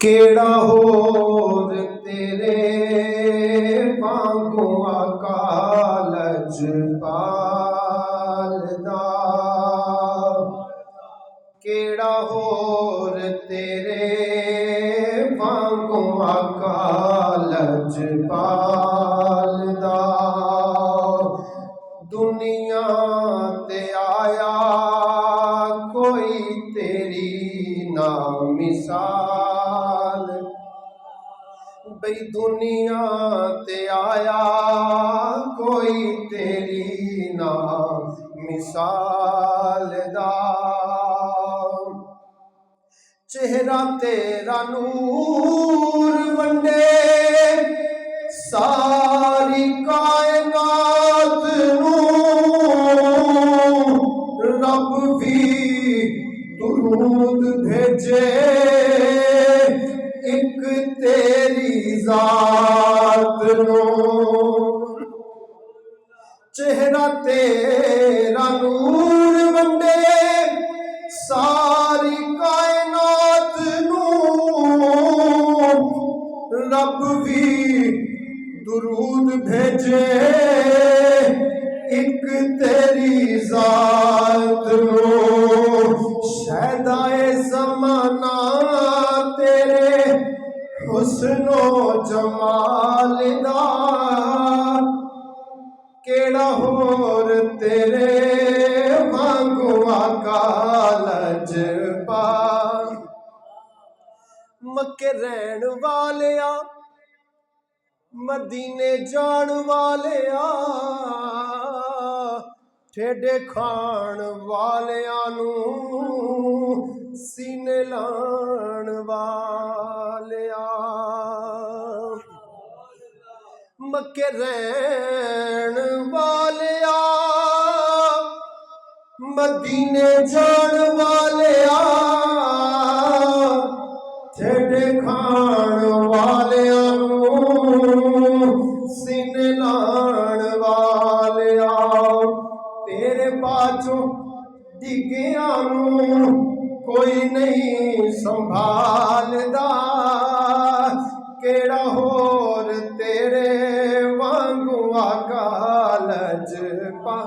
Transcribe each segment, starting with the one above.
केड़ा होर तेरे वांगू कालज पालदा, केड़ा होर तेरे वांगू कालज पालदा। दुनिया ते आया कोई तेरी ना मिसाल, बई दुनिया ते आया कोई तेरी ना मिसाल दा। चेहरा तेरा नूर वंडे सारी कायनात नूं, रब भी दुरूद भेजे एक तेरी जात नूं। चेहरा तेरा नूर वंडे सारी कायनात नूं, रब भी दुरूद भेजे एक तेरी जात नूं। शैदाए ज़माना तेरे हुस्नो जमाल दा, केड़ा होर तेरे वांगू कालज पाल। मक्के रहन वालिया मदीने जान वालिया, ठेडे खान वालिया नूं सीने लान वालिया। मक्के रहन वालिया मदीने जान वालिया, ठेडे खान वालिया सीने लान वालिया। तेरे बाजों डिगिया कोई नहीं संभालदा, केड़ा होर तेरे वांगू कालज पा।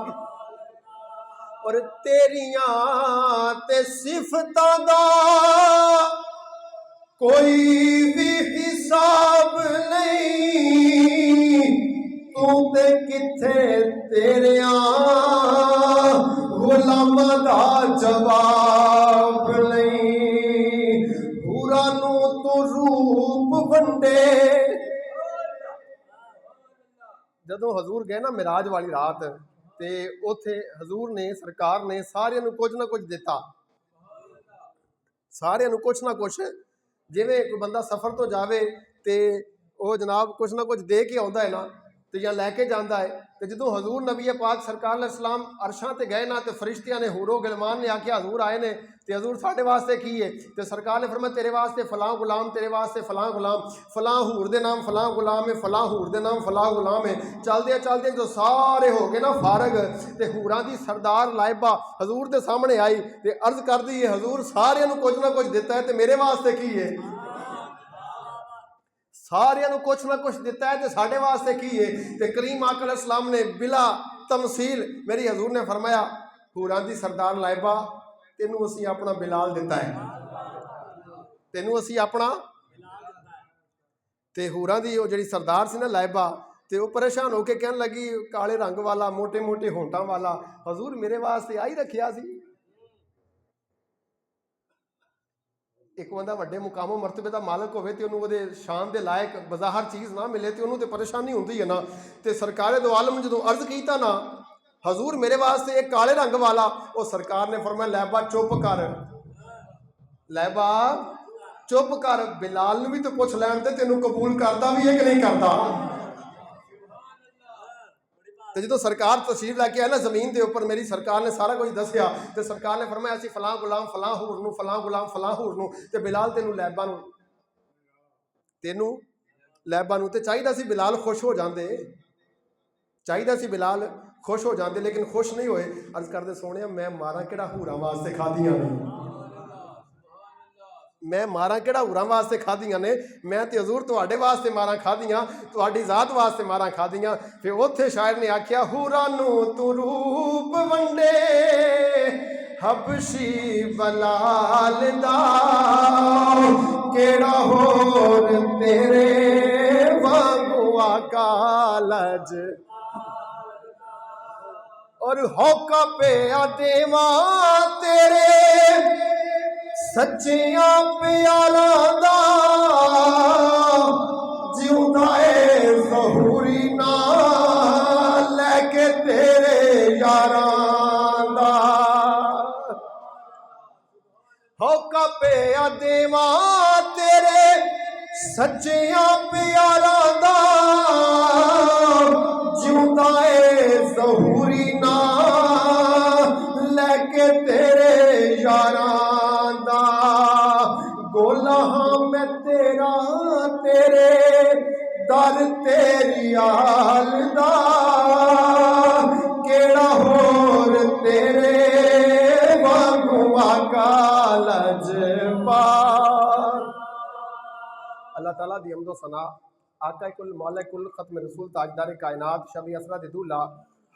और तेरियां ते सिफतां दा कोई भी हिसाब नहीं, तू ते किथे तेरियां गुलामां दा जवाब नहीं। हूरां नूं तू रूप वंडे, जदों हजूर गए ना मिराज वाली रात ते उथे हजूर ने सरकार ने सारिਆਂ ਨੂੰ कुछ ना कुछ दिता, सारिਆਂ ਨੂੰ कुछ ना कुछ। जिवें कोई बंदा सफ़र तो जावे तो वह जनाब कुछ ना कुछ दे के आता है ना, तो या लैके जाता है। तो जो हजूर नबी पाक सरकार अलैहिस्सलाम अरशां ते गए ना, तो फरिश्तियां ने होरो गिलमान ने आख्या हजूर आए ने, तो हजूर साढ़े वास्ते की है? तो सरकार ने फरमाया तेरे वास्ते फलां गुलाम, तेरे वास्ते फलां गुलाम, फलां हूर दे नाम फलां गुलाम है, फलां हूर दे नाम फलां गुलाम है। चलदे चलदे जो सारे हो गए ना फारग, तो हूरां दी सरदार लाइबा हजूर के सामने आई तो अर्ज कर दी है हजूर सारिਆਂ ਨੂੰ कुछ ना कुछ दिता है, तो मेरे वास्ते की है? सारिਆਂ ਨੂੰ कुछ ना कुछ दिता है, तो साढ़े वास्ते की है? तो करीम आका अलैहिस्सलाम ने बिला तमसील मेरी हजूर ने फरमाया हूरां दी सरदार लाइबा तेनू असी अपना बिलाल दिता है, तेनू असी अपना। तो हूरां दी वो जिहड़ी सरदार सी ना लाइबा, तो वह परेशान होकर कहन लगी काले रंग वाला मोटे मोटे होंठा वाला हजूर मेरे वास्ते आई रखिया सी। एक बंदा वड्डे मुकामो मरतबे का मालक होवे ते उन्होंने वो शान के लायक बाजार चीज़ ना मिले तो उन्होंने तो परेशानी होती है ना। तो सरकार दो आलम जो अर्ज किया ना हजूर मेरे वास्ते एक काले रंग वाला, वो सरकार ने फरमाया लैबा चुप कर, लैबा चुप कर, बिलाल नूं भी तो पुछ लैन दे तेनों कबूल करता भी है कि नहीं करता। तो जो सरकार तशरीफ लैके आए ना जमीन के उपर मेरी सरकार ने सारा कुछ दसिया, तो सरकार ने फरमाया असी फलां गुलाम फलां हूर नूं फलां गुलाम फलां हूर नूं ते बिलाल तेनों लैबा नूं ते चाहिदा सी बिलाल खुश हो जाते, चाहिदा सी बिलाल खुश हो जाते, लेकिन खुश नहीं होए। अर्ज करते सोने मैं मारा किहड़ा हूरां वास्ते खादियां ने, मैं मारा किहड़ा होरां वास्ते खाधियां ने, मैं तो हजूर तुहाडे वास्ते मारा खाधियां, तुहाडी जात वास्ते मारा खाधियां। फिर उत्थे शायर ने आख्या होरां नूं तू रूप वंडे हबशी बलाल दा, केड़ा होर तेरे वांगू कालज, और होका पे देवा तेरे सच्चियां प्यालां दा, जिउंदा ए ज़हूरी ना लैके तेरे यारां दा, होका पे देवा तेरे सच्चियां प्यालां दा, जिउंदा ए ज़हूरी ना लैके तेरे यारां दा, गोला हां मैं तेरा तेरे दर तेरी आल दा, केड़ा होर तेरे वांगू कालज पार। अल्लाह ताला दी हम्दो सना आका कुल मौला कुल खत्म रसूल ताजदार कायनात शबी असरत दूल्हा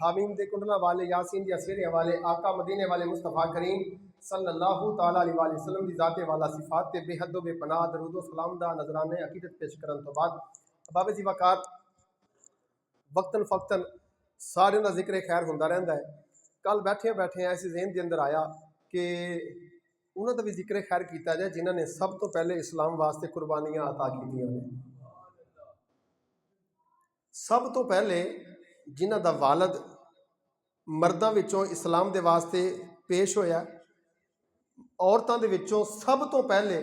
हामीम दे कुंडला वाले यासीन दे असीरे वाले आका मदीने वाले मुस्तफ़ा करीम सल्लल्लाहु ताला अलैहि वसल्लम दी जाते वाला सिफात ते बेहद बेपनाह दरूद व सलाम दा नजराने अकीदत पेश करन तो बाद बाबे जी वक़ात वक्तन फ़क्तन सारे दा जिक्र खैर होंदा रहिंदा है। कल बैठे बैठे ऐसे ज़हन के अंदर आया कि उन्होंने का भी जिक्र खैर किया जाए जिन्होंने सब तो पहले इस्लाम वास्ते कुर्बानियां अता की ने। सब तो पहले जिन्हों का वालद मर्दों विचों इस्लाम के वास्ते पेश होया, औरतों के विचों सब तो पहले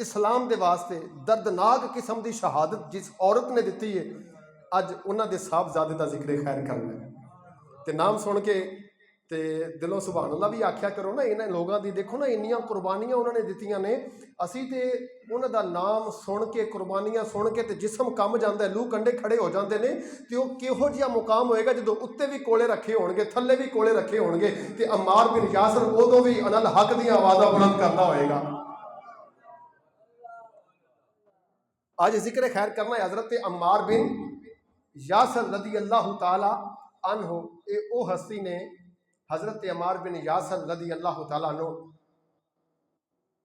इस्लाम के वास्ते दर्दनाक किस्म की शहादत जिस औरत ने दी है, अज उन्होंने साहबजादे का जिक्र खैर करना है। तो नाम सुन के ते दिलों सुभान अल्लाह भी आख्या करो ना, इन्होंने लोगों की देखो ना इन्नियां कुर्बानियां उन्होंने दित्तियां ने, असी तो उन्होंने नाम सुन के कुर्बानियां सुन के तो जिसम कम जाता है, लू कंडे खड़े हो जाते हैं। तो वह किहो जिहा मुकाम होएगा जो उत्ते भी कोले रखे होणगे थले भी कोले रखे होणगे, तो अम्मार बिन यासर उदों भी अनल हक दी आवाज़ां बुलंद करता होएगा। आज जिक्र खैर करना है हज़रत अम्मार बिन यासर रदी अल्लाह ताला अन्हु। ये वो हस्ती ने हज़रत अम्मार बिन यासर रदी अल्लाह ताला अन्हु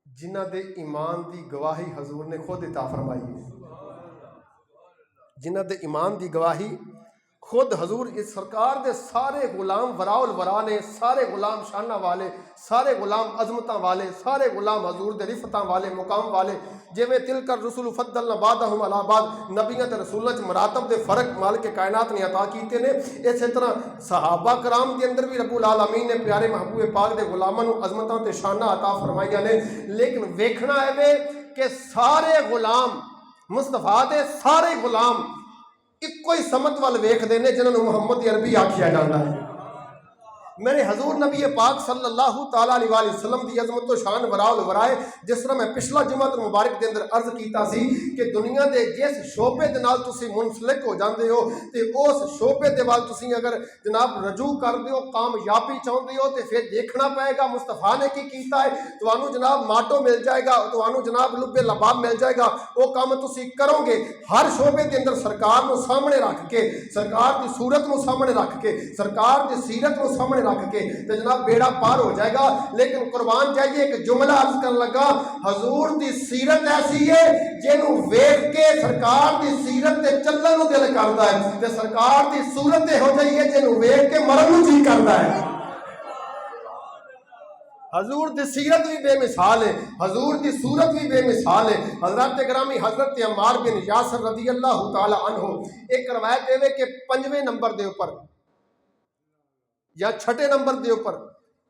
जिन्हां दे ईमान की गवाही हजूर ने खुद इता फरमाई है, जिन्हां दे ईमान की गवाही खुद हजूर इस सरकार दे सारे गुलाम वराउल वरा ने, सारे गुलाम शाना वाले, सारे गुलाम अजमत वाले, सारे गुलाम हजूर दे रिफतां वाले मुकाम वाले, जिवें तिलकर रसूल फद्दल बादहुम अला बाद नबियां ते रसूलां च मरातब दे फर्क माल के कायनात ने अता कीते ने। इस तरह सहाबा कराम के अंदर भी रब्बुल आलमीन ने प्यारे महबूब पाक दे गुलामां नूं अजमतां ते शाना अता फरमाइयां ने। लेकिन वेखना है कि सारे गुलाम मुस्तफा दे सारे गुलाम इको ही समत वाल वेखते हैं जिन्होंने मुहम्मद अरबी आखिया जाता है। मेरे हजूर नबी पाक सल्लल्लाहु ताला अलैहि वसल्लम की अजमत शान वराउल वराए, जिस तरह मैं पिछला जुमा मुबारक के अंदर अर्ज किया कि दुनिया के जिस शोबे के नाल तुसीं मुनसलिक हो जाते हो तो उस शोबे के वाल तुसीं अगर जनाब रजू करते हो, कामयाबी चाहते हो, तो फिर देखना पएगा मुस्तफा ने की किया है। तो जनाब माटो मिल जाएगा, तो जनाब लुबे लबाब मिल जाएगा, वो काम तुसीं करोगे। हर शोबे के अंदर सरकार को सामने रख के, सरकार की सूरत को सामने रख के, सरकार की सीरत को सामने रख के तो जनाब बेड़ा पार हो जाएगा। लेकिन कुर्बान जाइए एक जुमला अर्ज कर लगा, हजूर की सीरत ऐसी है जिन्हों वेख के सरकार की सीरत से चलने को दिल करता है, तो सरकार की सूरत हो जाइए है जिन्हों वेख के मरन को जी करता है। हजूर की सीरत भी बेमिसाल है, हजूर की सूरत भी बेमिसाल है। हजरत ग्रामी हजरत अम्मार बिन यासर रज़ी अल्लाह तआला अन्हु एक रवायत है कि 5वें नंबर के ऊपर या 6 नंबर के ऊपर,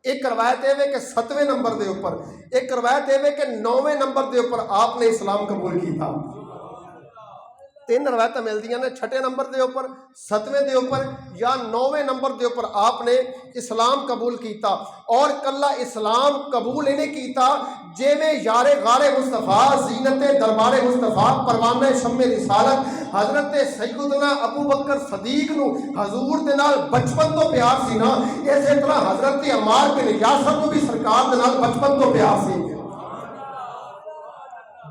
एक रवायत है कि 7वें नंबर के ऊपर, एक रवायत है कि 9वें नंबर के ऊपर आपने इस्लाम कबूल किया। 3 रवायत मिलदियां ने, 6 नंबर के ऊपर, 7वें के ऊपर या 9वें नंबर के ऊपर आपने इस्लाम कबूल किया। और कला इस्लाम कबूल इन्हें किया जिवें यारे गारे मुस्तफा, जीनते दरबारे मुस्तफा, परवाना शम्मे रिसालत हजरत सैयदना अबू बकर सदीक नूं हजूर दे नाल बचपन तो प्यार सी ना, इस तरह हजरत अम्मार बिन यासर नूं भी सरकार दे नाल बचपन तो प्यार सी।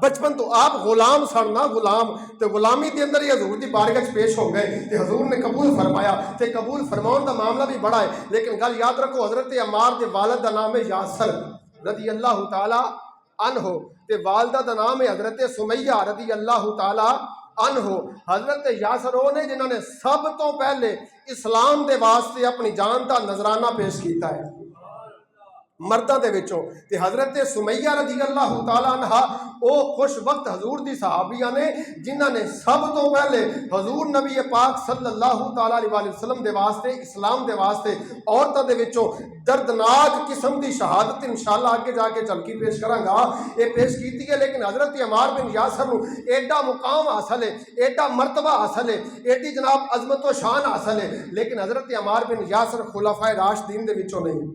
बचपन तो आप गुलाम सन ना, गुलाम तो गुलामी के अंदर ही हजूर की बारगाह च पेश हो गए तो हजूर ने कबूल फरमाया। तो कबूल फरमाने का मामला भी बड़ा है, लेकिन गल याद रखो हजरत अमार के वालद का नाम है यासर रदी अल्लाह तआला अन्हो, ते वालदा का नाम है हजरत सुमैया रदी अल्लाह तआला अन्हो। हजरत यासर वो ने जिन्होंने सब तो पहले इस्लाम के वास्ते अपनी जान का नजराना पेश किया है मर्दां दे विचों। ते हजरत सुमैया रजी अल्लाह तआला अन्हा वो खुश वक्त हजूर दी सहाबिया ने जिन्हां ने सब तो पहले हजूर नबी पाक सल्लल्लाहु तआला अलैहि वसल्लम दे वास्ते इस्लाम दे वास्ते औरतां दे विचों दर्दनाक किस्म की शहादत इंशाअल्लाह आगे जाके झलकी पेश करांगा ये पेश की है। लेकिन हजरत अमार बिन यासर नूं एडा मुकाम हासिल है, एडा मरतबा हासिल है, एडी जनाब अजमत व शान हासिल है, लेकिन हजरत अमार बिन यासर खुलाफाए राशिदीन दे विचों नहीं।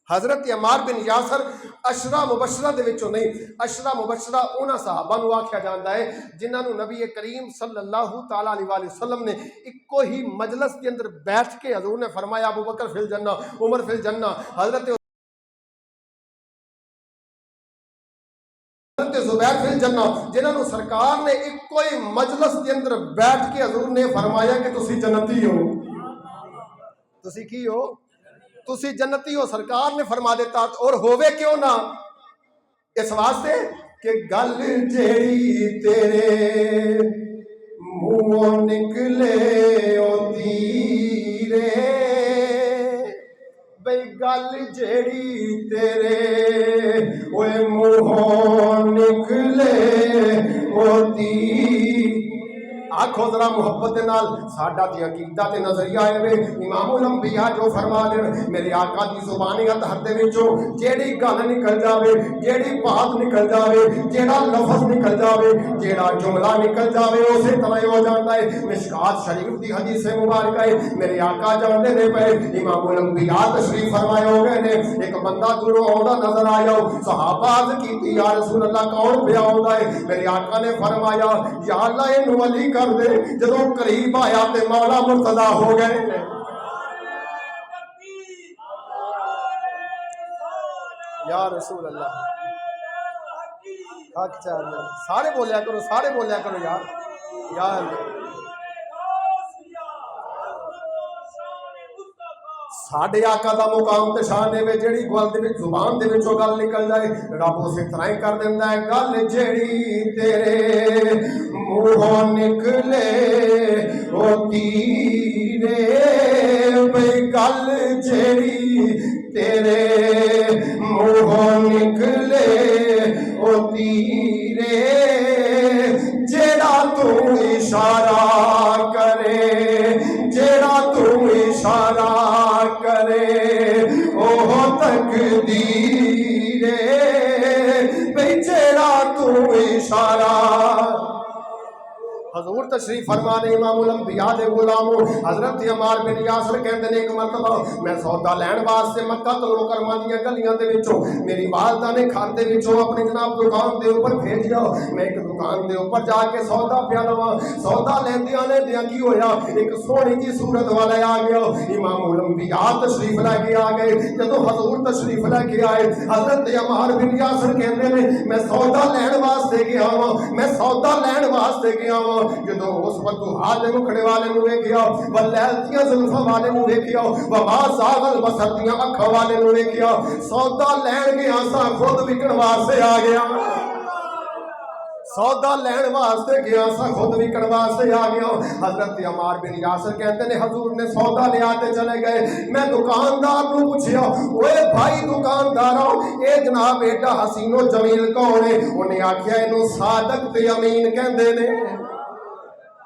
हजरत अमार बिन यासर अशरा मुबशरा दे विचों नहीं। अशरा मुबशरा उन्हां सहाबा नूं आख्या जांदा है जिन्हां नूं नबी करीम सल्लल्लाहु तआला अलैहि वसल्लम ने इक्को ही मजलिस के अंदर बैठ के हजूर ने फरमाया अबू बकर फिल जन्ना, उमर फिल जन्ना, हजरत जुबैर फिल जन्ना, जिन्हां नूं सरकार ने इक्को ही मजलिस के अंदर बैठ के हजूर ने फरमाया कि तुसी जन्नती हो। तुसी की हो? तुसी जन्नती हो, सरकार ने फरमा देता। और होवे क्यों ना, इस वास्ते कि गल जेड़ी तेरे मुंहों निकले ओ तीरे, बई गल जेड़ी तेरे ओए मुंहों निकले ओ तीरे। आखो जरा मुहब्बत नाल साडा ते अकीदा ते नजरिया है वे इमामुल अंबिया जो फरमा देन मेरे आका दी जुबानी अतहर दे विचों जेड़ी गल निकल जावे, जेड़ी बात निकल जावे, जेड़ा लफ्ज निकल जावे, जेड़ा जुमला निकल जावे उसे तरह हो जाता है। मिशकात शरीफ दी हदीस मुबारक है मेरे आका जानदे ने पे इमामुल अंबिया तशरीफ फरमाए हो गए ने। एक बंदा दूरों आउंदा नजर आया, सहाबा अर्ज कीती या रसूल अल्लाह कौन पिया आउंदा है? मेरे आका ने फरमाया या अल्लाह इहनू वली कर दे। जदों करीब आया ते मौला मुर्तजा हो गए। या रसूल अल्लाह हक चाह सारे बोलिया करो, सारे बोलिया करो यार यार। साडे आका दा मुकाम ते शान है जेड़ी गल दे विच जुबान दे विचों गल निकल जाए रब उसे तरह कर दिंदा है। गल जेड़ी तेरे मुंहों निकले ओ तीरे, बई गल जेड़ी तेरे मुंहों निकले ओ तीरे, जेड़ा तू इशारा करे, जेड़ा तू इशारा करे ओह तकदीर, बई जेड़ा तू इशारा। हजूर तशरीफ फरमाने इमामुल अंबिया दे गुलामो हजरत अमार बिन यासर कहंदे ने एक मरतबा मैं सौदा लैण वास्ते मक्का तो मुकरमा दी गलियां दे विचों मेरी वालदा ने घर दे विचों अपनी जनाब दुकान दे ऊपर भेजिया। मैं एक दुकान दे ऊपर जाके सौदा पिया लवां। सौदा लेंदियां लेंदियां की होया एक सोहनी जी सूरत वाला आ गया। इमामुल अंबिया तशरीफ लेके आ गए। जदों हजूर तशरीफ लेके आए हजरत अमार बिन यासर कहंदे ने मैं सौदा लैण वास्ते गया वां, मैं सौदा लैण वास्ते गया वां। जदों उस वतुहा दे मुखड़े वाले नूं वेखिया, वलैल दियां जुल्फां वाले नूं वेखिया, वमा ज़ागल बसर दियां अखां वाले नूं वेखिया। सौदा लैण गया सा खुद विकण वास्ते आ गया। सौदा लैण वास्ते गया सा खुद विकण वास्ते आ गया। हजरत अमार बिन यासर कहते ने हजूर ने सौदा ले आते चले गए। मैं दुकानदार नूं पूछया ओए भाई दुकानदारों ए जनाब एडा हसीनो जमील कौन है? उन्हें आख्या इनू सादक ते अमीन कहंदे ने,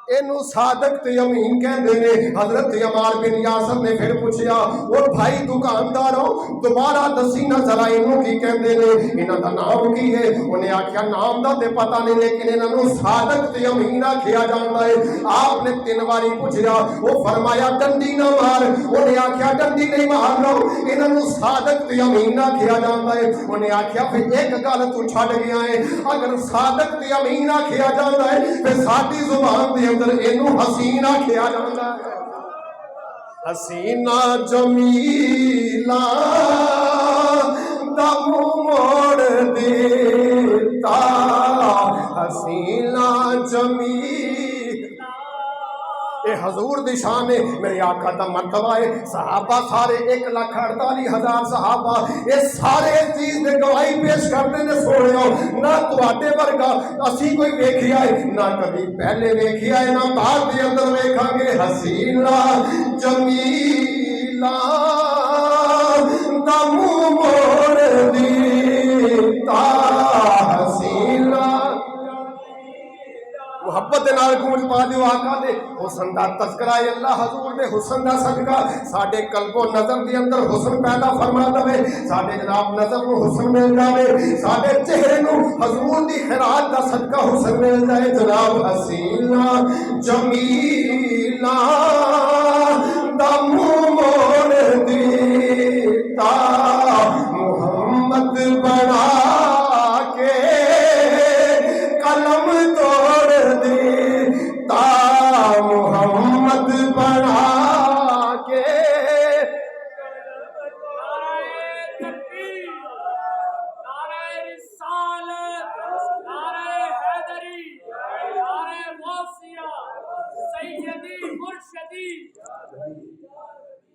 इनू सादक ते अमीन कहंदे ने। हजरत अमार बिन यासर ने फिर पूछया और भाई दुकानदारों दोबारा दसी ना जरा इनू की कहंदे ने, इन्हां दा नाम की है? उन्हें आख्या नाम दा ते पता नहीं लेकिन इन्हां नू सादक ते अमीन आख्या जांदा है। आपने 3 बारी पूछया वो फरमाया डंडी ना मार। उन्हें आख्या डंडी नहीं मार लो, इन्हां नू सादक ते अमीन आख्या जांदा है। उन्हें आख्या फिर एक गल तू छड़ गया है, अगर सादक ते अमीन आख्या जांदा है फिर साडी जुबान दे इनू हसीना आख्या जांदा है। हसीना जमीला दा मुंह मोड़ दे ता हसीना जमी। ये हजूर दी शान है, मेरे आका दा मर्तबा है। सहाबा सारे 1,48,000 सहाबा ये सारे इस चीज दे गवाही पेश करते ने सोनियो, ना तुहाडे वर्गा असी कोई वेखिया है, ना कभी पहले वेखिया है, ना बाद दे अंदर वेखांगे। हसीना जमीला दा मुंह मोड़ दीता हसीना। मुहब्बत दे नाल गूंज पा दिओ आका दे हुस्न दा तज़किरा है। अल्लाह हजूर दे हुस्न दा सदका साडे कल्बो नजर दे अंदर हुस्न पैदा फरमा दवे, साडे जनाब नजर नूं हुस्न मिल जावे, साडे चेहरे नूं हजूर दी खैरात दा सदका हुस्न मिल जाए। जनाब हसीना जमीला दा मुंह मोड़ दीता मुहम्मद बना के कलम तोड़ देता मुहम्मद बना के।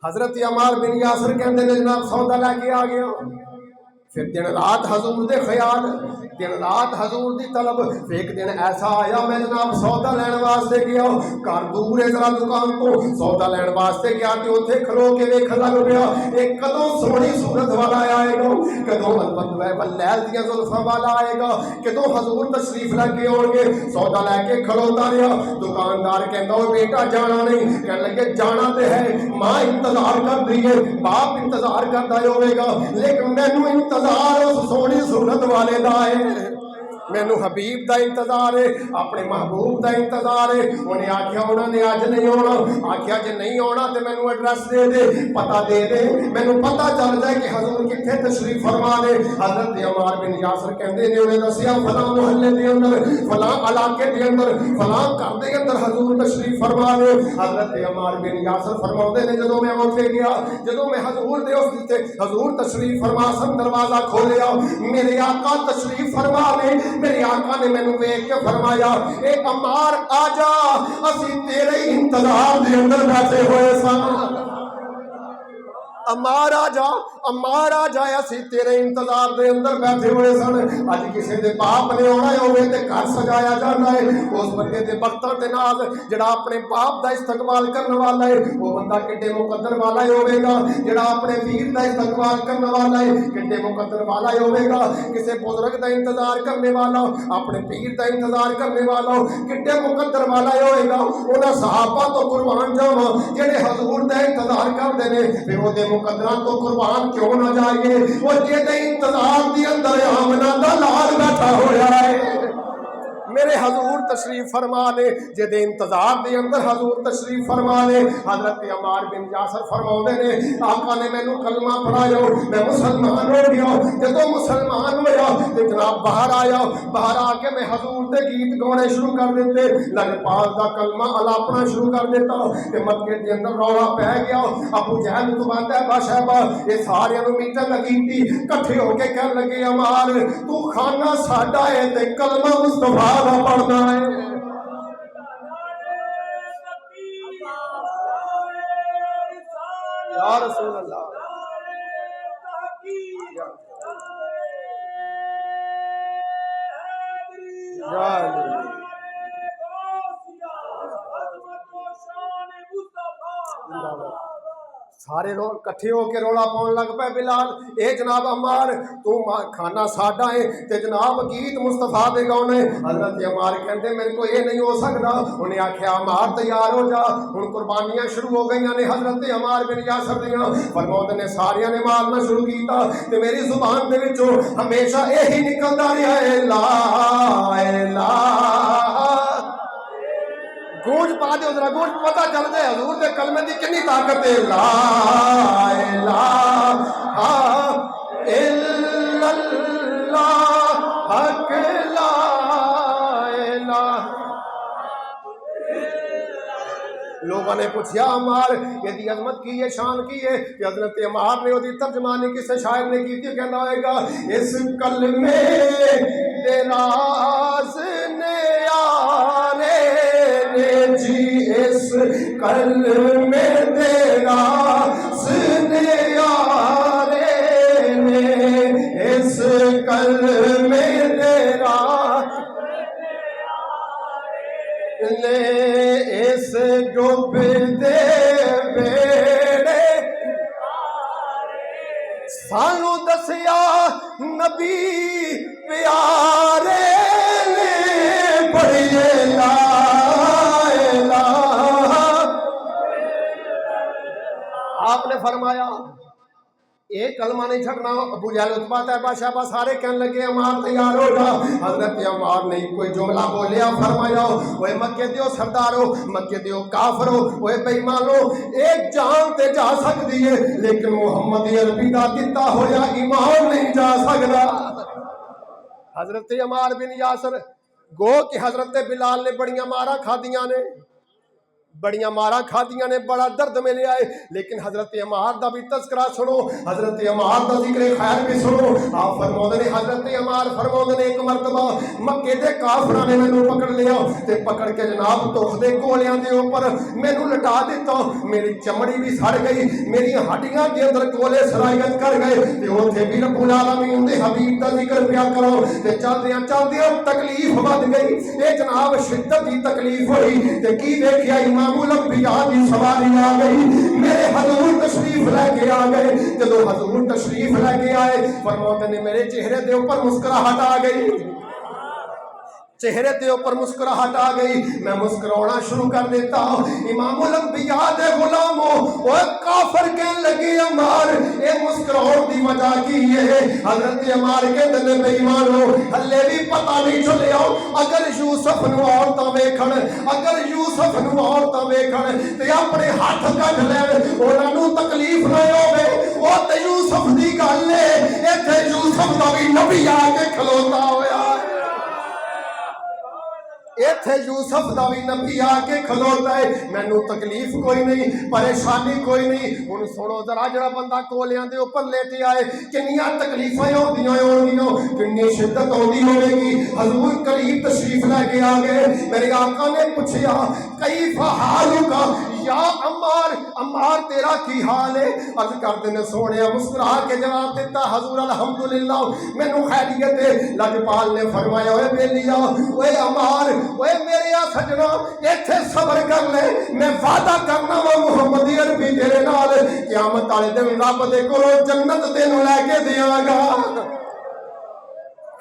हजरत अमार बिन यासर कहते हैं जनाब सौदा लैके आ गया, फिर दिन रात हजूर दे ख्याल, दिन रात हजूर दी तलब। एक दिन ऐसा आया मैं जनाब सौदा लैन वास्ते गया, घर दूर है जरा दुकान तो, सौदा लैन वास्ते गया तो उत्थे खलो के वेखन लग पिया एक कदों सोहनी सूरत वाला आएगा, कदों लैल दियां जुल्फां वाला आएगा, कदों हजूर तशरीफ लैके आउणगे। सौदा लैके खलोता रहा, दुकानदार कहंदा ओ बेटा जाना नहीं, कहण लगे जाना ते है, मां इंतजार कर रही है, बाप इंतजार करदा होवेगा, लेकिन मैनू इंतजार उस सोहनी सूरत वाले दा है, मैनू हबीब का इंतजार है, अपने महबूब का इंतजार है। उन्हें आख्या उन्होंने अज नहीं आना, आख्या जे नहीं आना तो मैनू एड्रैस दे दे, पता दे दे, मैनू पता चल जाए कि हजूर कितने तशरीफ फरमा ने। हजरत अमार बिन यासर कहते हैं उन्हें दसिया फलां मुहल्ले के अंदर, फलां इलाके के अंदर, फलां घर के अंदर हजूर तशरीफ फरमा ने। हजरत अमार बिन यासर फरमाते हैं जो मैं उत्थे गया, जो मैं हजूर दे उसते हजूर तशरीफ फरमा सन दरवाजा खोलिया, मेरे आका तशरीफ फरमा ने, मेरे आका ने मैनू वेख के फरमाया ए अमार आजा, असी तेरे इंतजार दे अंदर बैठे हुए सन। अमार आजा, अमार आ जाए, असी तेरे इंतजार दे अंदर बैठे हुए सन। अज किसी दे बाप ने आना होवे ते घर सजाया जाता है, उस बंदे दे बख्तां दे नाल जिहड़ा अपने बाप दा इस्तकबाल करने वाला है वो बंदा किड्डे मुकद्दर वाला ही होवेगा, जिहड़ा अपने वीर दा इस्तकबाल करने वाला है किड्डे मुकद्दर वाला ही होवेगा। किसी बुजुर्ग दा इंतजार करने वाला, अपने पीर दा इंतजार करने वाला किड्डे मुकद्दर वाला ही होएगा। उन्हां सहाबा तो कुर्बान जावां जिहड़े हजूर दा इंतजार करदे ने, फिर ओहदे मुकद्दरां तो कुर्बान क्यों ना जाइए, वो जेदे इंतजार दी अंदर आमना दा लाल बैठा होया है। मेरे हजूर तशरीफ फरमा ने, जेदे इंतजार दे अंदर हजूर तशरीफ फरमा ने। हजरत अमार बिन यासर फरमाते ने आका ने मैनू कलमा पढ़ाया, मैं मुसलमान हो गया। जो मुसलमान होया तो जनाब बाहर आया, बाहर आके मैं हजूर के गीत गाने शुरू कर दिते, लजपाल का कलमा अलापना शुरू कर दिता, मक्के के अंदर रौला पै गया। अबू जहल तुबादा बाशहबा ये सारियां नूं मीटिंग लगी थी, इकट्ठे होके कह लगे अमार तू खाना साडा है ते कलमा मुस्तफा दा पढ़ना है। या रसूल अल्लाह, सारे इकट्ठे होकर रौला पाउन लग पे। बिलाल ए जनाब अमार तू खाना साडा है ते जनाब गीत मुस्तफा दे गाने। हजरत अमार कहते मेरे को ये नहीं हो सकता। उन्हें आख्या अमार तैयार हो जा, हुण कुर्बानियां शुरू हो गई ने। हजरत अमार बिन यासर दियां फरमाते ने सारिया ने मारना शुरू किया ते मेरी जुबान दे विचों हमेशा यही निकलदा रहा है ला इलाहा। गूंज पा दो जरा, गूंज पता चल जाए हजूर के कलमे की कितनी ताकत है। ला इलाहा इल्लल्लाह हक ला इलाहा। लोगों ने पूछा अमार यदि अजमत की है, शान की है कि हजरत अमार ने उसकी तर्जमानी किसी शायर ने की, कहना होगा इस कलमे दे में तेरा सने यारे ने, इस कल में तेरा ने, इस डूबते बेड़े सानू दसिया नबी प्यारे ने, पढ़िए ला इलाहा। आपने फरमाया एक कलमा नहीं छड़ना। अबू जहल उतबा तैयबा शहबा सारे कहने लगे अमार तैयार हो जा। हजरत अमार ने कोई जुमला बोलिया, फरमाया ओए मक्के दियो सरदारो, मक्के दियो काफरो, ओए बेईमानो, एक जान ते जा सकती है लेकिन मुहम्मद अरबी दा दिता होया ईमान नहीं जा सकता। हजरत अमार बिन यासर गो कि हजरत बिलाल ने बड़ियां मारा खादियां ने, बड़ियां मारा खादियां ने, बड़ा दर्द मिले आए, लेकिन हजरत अमार दा भी तस्करा सुनो, हजरत अमार दा जिक्र खैर भी सुनो। आप फरमाते ने हजरत अमार फरमाते ने एक मरतबा मक्के दे काफरां ने मैनू पकड़ लिया ते पकड़ के जनाब तुख दे कोलियां दे ऊपर मैनू लटा दिता, मेरी चमड़ी भी सड़ गई, मेरी हड्डियां के अंदर कोले सरायत कर गए ते ओथे भी रब्बुल आलमीन दे हबीब दा जिक्र पिया करो ते चलदियां चलदियां तकलीफ वध गई। ये जनाब शिद्दत दी तकलीफ होई ते की देखिया इमामुल अंबिया दी सवारी आ गई, मेरे हजूर तशरीफ लेके आ गए। जदों हजूर तशरीफ लेके आए फरमाते ने मेरे चेहरे के ऊपर मुस्कुराहट आ गई, चेहरे के ऊपर मुस्कुराहट आ गई, मैं मुस्कुराना शुरू कर देता। इमामुल अंबिया दे गुलामों ओए काफिर कहने लगे अमार ये मुस्कुराने की वजह की है? हजरत अमार कहते ने बेईमानो हले भी पता नहीं चलिया, अगर यूसुफ नूं औरतां वेखण, अगर यूसुफ नूं औरतां वेखण ते अपने हाथ कढ लैण, उन्हां नूं तकलीफ ना होवे, ओ ते यूसुफ दी गल है। इत्थे यूसुफ दा भी नबी आके खलोता होया, इत्थे यूसुफ दा भी नबी आके खलोता है, मैनू तकलीफ कोई नहीं, परेशानी कोई नहीं। हुण सुनो जरा, जरा बंदा कोलियां दे उपर लेटे आए किन्नियां तकलीफां होंदियां होणगियां, किन्नी शिद्दत होंदी होवेगी। हजूर करीब तशरीफ लेके आ गए, मेरे आका ने पूछया कैफ हालुका या अम्मार, अम्मार तेरा की हाल है? अर्ज करते ने सोने मुस्कुरा के जवाब दिता हजूर अल्हम्दुलिल्लाह मैनू खैरियत है। लजपाल ने फरमाया ओए बेलिया, ओए अम्मार, ओए मेरे सजना इत्थे सबर कर ले, मैं वादा करना वा मुहम्मद अरबी तेरे नाल क़यामत वाले दिन रब दे कोलों जन्नत तेनू लैके देवांगा,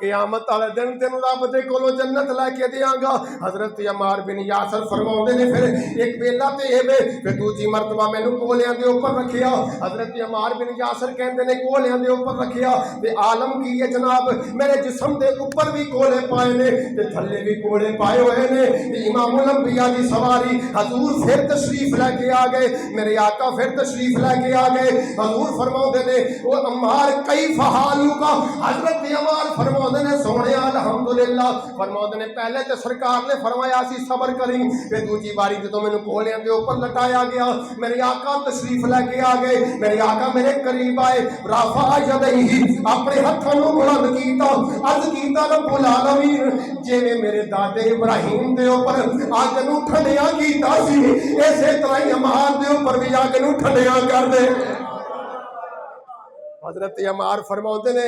क़यामत वाले दिन तेन रब दे कोलों जन्नत लैके देंगा। हजरत अमार बिन यासर फरमाते ने फिर एक बेला ते एवे फिर दूजी मरतबा मैनू कोलियां दे ऊपर रखिया। हजरत अमार बिन यासर कहते ने कोलियां दे ऊपर रखिया ते आलम की है जनाब मेरे जिस्म दे ऊपर भी कोले पाए ने ते थल्ले भी कोले पाए हुए ने। इमामुल अंबिया दी सवारी हजूर फिर तशरीफ लैके आ गए, मेरे आका फिर तशरीफ लैके आ गए। हजूर फरमाते ने ओ अमार कैफ हालुका? हजरत अमार फरमा ने सोने अल्हम्दुलिल्लाह फरमाते ने पहले तो सरकार ने फरमाया सी सबर करी, फिर दूजी बारी जो मैंने कोलियां के ऊपर लटाया गया मेरे आका तशरीफ लेके आ गए, मेरे आका मेरे करीब आए, राफा यदैहि अपने हाथों को बुलंद कीता, अर्ज कीता रब्बुल आलमीन जिवें मेरे दादे इब्राहिम के ऊपर अग नूं ठंडिया कीता सी इसे तरह ही अमार के ऊपर भी अग नूं ठंडिया कर दे। हजरत अमार फरमाते ने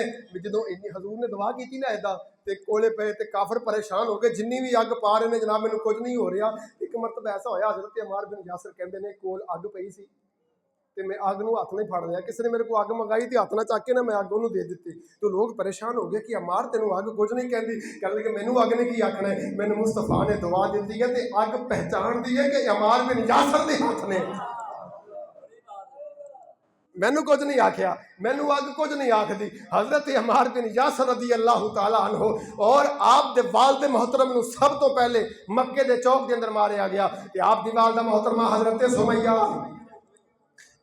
जो इन्नी हजूर ने दुआ की ना इदा ते कोले पे ते काफिर परेशान हो गए, जिन्नी भी अग पा रहे ने जनाब मैनू कुछ नहीं हो रहा। एक मरतबा ऐसा होया हजरत अमार बिन यासर कहते हैं कोल अग पई सी ते मैं अग नूं हथ नहीं फड़ लिया, किसी ने मेरे को अग मंगाई तो हथ ना चक के ना मैं अग उन्होंने दे दी, तो लोग परेशान हो गए कि अमार तेनों अग कुछ नहीं कहती, कह लगे मैनू अग ने की आखना है, मैनू मुस्तफा ने दुआ दी है तो अग पहचान दी है कि अमार बिन यासर के हथ ने, मैनू कुछ नहीं आख्या, मैनू अग कुछ नहीं आखदी। हजरत अमार बिन यासर रज़ी अल्लाह तआला अन्हु और आप दे वालिद मोहतरम नूं सब तो पहले मक्के दे चौक के अंदर मारिया गया। आप दी वालिदा मोहतरमा हजरत सुमैया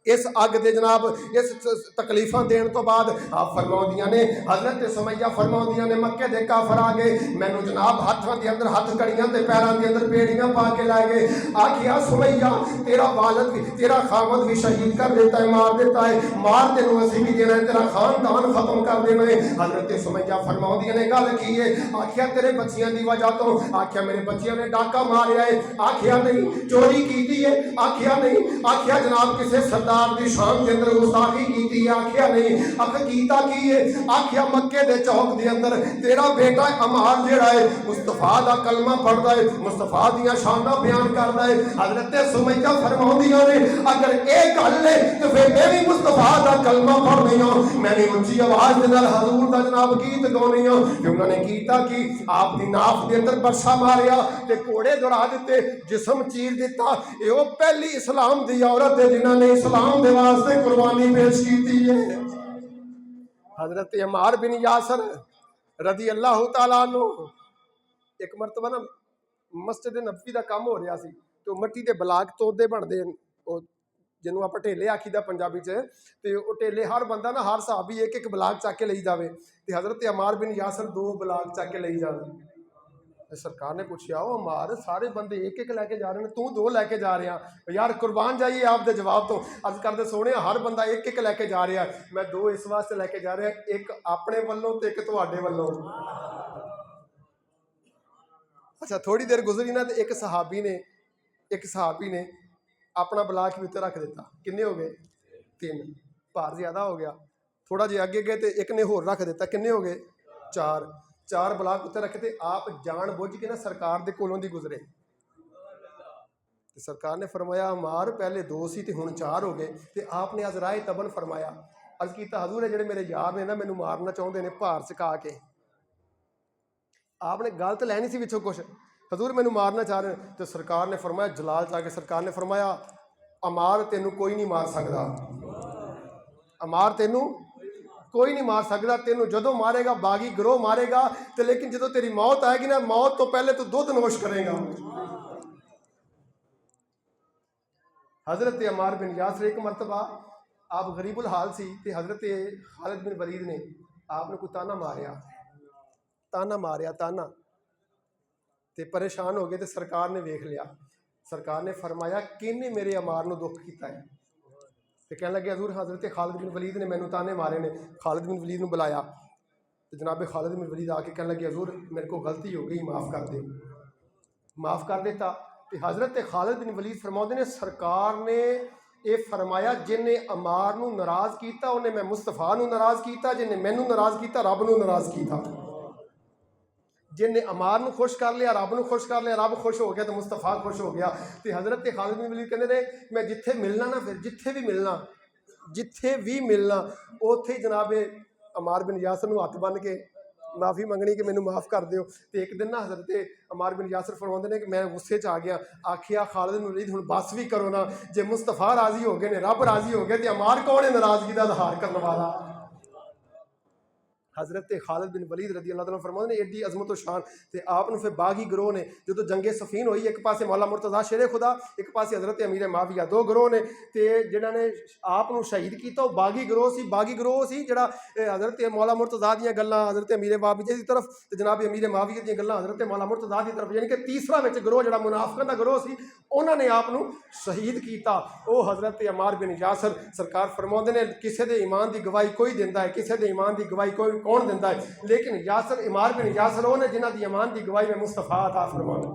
इस अग दे जनाब इस तकलीफां देने तो बाद आप फरमाउंदियां ने हज़रत सुमैया फरमाउंदियां ने मक्के दे काफर आ गए मैनू जनाब हाथों के अंदर हथ कड़ियां ते पैरों के अंदर बेड़ियां पा के ला गए आखिया सुमैया तेरा वालद भी तेरा खामद भी शहीद कर देता है मार देता है मार तेनू असीं भी देना है तेरा खानदान खत्म कर देना है हज़रत सुमैया फरमाउंदियां ने गल की है आखिया तेरे बच्चियां की वजह तो आखिया मेरे बच्चियां ने डाका मारिया है आखिया नहीं चोरी की है आखिया नहीं आखिया जनाब किसी सरदार दी शान के अंदर गुस्ताखी की आखिया नहीं अख कीता की है आखिया मक्के दे चौक दे अंदर तेरा बेटा अमार जेड़ा है मुस्तफा दा कलमा पढ़दा है मुस्तफा दियां शानां बयान करदा है हज़रत सुमैया फरमाउंदियां ने अगर एक गल है तो फिर मैं भी मुस्तफा दा कलमा पढ़नी हां मैं भी उच्ची आवाज दे नाल हजूर दा जनाब गीत गाउणी हां कि उन्होंने कीता कि आप दी नाफ दे अंदर बरसा मारिया ते घोड़े दौड़ा दिते जिस्म चीर दिता ए ओ पहली इस्लाम दी औरत है जिन्हां ने इस्लाम दे वास्ते कुर्बानी पेश की है हजरत अम्मार बिन यासर रदी अल्लाह तआला अन्हु एक मरतबा ना मस्जिद नबवी का काम हो रहा सी तो मिट्टी के बलाक तोदे बनते जिन्होंने आप ढेले आखीदा पंजाबी तो वो ढेले हर बंदा ना हर साहबी एक एक बलाक चक के ले जाए तो हजरत अम्मार बिन यासर 2 बलाक चक के ले जाए सरकार ने पूछा वो अम्मार सारे बंदे एक एक लैके जा रहे हैं तू 2 लैके जा रहा यार कुर्बान जाइए आपके जवाब तो अज करते सोने हर बंदा एक एक लैके जा रहा मैं 2 इस वास्ते लैके जा रहा एक अपने वालों तो एक तुहाडे वालों अच्छा थोड़ी देर गुजरी ना तो एक सहाबी ने अपना बलाक भी उत्ते रख दिता किन्ने हो गए 3 भार ज़्यादा हो गया थोड़ा जिहा अगे गए तो एक ने होर रख दिता किन्ने हो गए 4 बलाक उत्ते रखे थे आप जान बुझ के ना सरकार दे कोलों दी गुजरे तो सरकार ने फरमाया अम्मार पहले 2 सी ते हुण 4 हो गए तो आपने अज राय तबन फरमाया अर्ज कीता हजूर है जिहड़े मेरे यार ने ना मैनू मारना चाहुंदे ने भार चका के आपने गल तो लैनी सी विचों कुछ हजूर मैनू मारना चाह रहे तो सरकार ने फरमाया जलाल चाह के सरकार ने फरमाया अम्मार तेनू कोई नहीं मार सकता अम्मार तेनू कोई नहीं मार सकता तेनू जदों मारेगा बागी गिरोह मारेगा तो लेकिन जदों तेरी मौत आएगी ना मौत तो पहले तू दुध नोश करेगा हजरत अम्मार बिन यासर एक मरतबा आप गरीबुल हाल सी ते हजरत खालिद बिन वलीद ने आपने कोई ताना मारिया ते परेशान हो गए तो सरकार ने वेख लिया सरकार ने फरमाया किन्ने मेरे अम्मार नू दुख किया है तो कहने लगे हजूर हजरत खालिद बिन वलीद ने मैनू ताने मारे ने खालिद बिन वलीद ने बुलाया तो जनाब खालिद बिन वलीद आके कहने लगे हजूर मेरे को गलती हो गई माफ़ कर देता तो हजरत खालिद बिन वलीद फरमाते ने सरकार ने ये फरमाया जिन्हें अम्मार नू नाराज़ किया उन्हें मैं मुस्तफा नू नाराज़ किया जिन्हें मैनू नाराज़ किया रब नू नाराज़ किया जिन्हें अम्मार नू खुश कर लिया रब नू खुश कर लिया रब खुश हो गया तो मुस्तफा खुश हो गया तो हजरत खालिद बिन वलीद कहते ने मैं जिथे मिलना ना फिर जिथे भी मिलना उत्थे जनाब अम्मार बिन यासर नू हथ बन के माफ़ी मंगनी कि मैनू माफ़ कर दिओ तो एक दिन ना हजरत अम्मार बिन यासर फरमाते हैं कि मैं गुस्से च आ गया आखिया खालिद बिन वलीद हुण बस भी करो ना जे मुस्तफा राजी हो गए ने रब राजी हो गया तो अम्मार कौन है नाराज़गी का इजहार करने वाला हजरत खालिद बिन वलीद रदी अल्लाह तआला फरमाते हैं एडी अजमत शान तो आपने फिर बागी गिरोह ने जो जंगे सफीन हुई एक पासे मौला मुर्तज़ा शेरे खुदा एक पासे हजरत अमीर माविया 2 गिरोह ने तो जिन्होंने आपनू शहीद किया वो बागी गिरोह सी जिहड़ा हजरत मौला मुर्तज़ा दियां गल्लां हजरत अमीर माविया की तरफ तो जनाब अमीर माविया दियां गल्लां हजरत मौला मुर्तज़ा की तरफ यानी कि तीसरा विच गिरोह जिहड़ा मुनाफिकां दा गिरोह सी उन्होंने आपनू शहीद किया वो हजरत अम्मार बिन यासर सरकार फरमाते हैं किसी के ईमान की गवाही कोई दिंदा है किसी के ईमान की गवाही कोई कौन दिंदा है लेकिन यासर अम्मार बिन यासर वो ने जिन्हां दी ईमान की गवाही में मुस्तफा अता फरमाना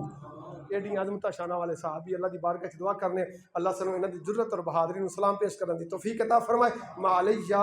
एडी आजमत शाना वाले साहबी अल्लाह की बारगाह च दुआ करने अल्लाह सानू इन्हां दी जुर्रत और बहादरी नू सलाम पेश करने की तौफीक अता फरमाए मा अलैया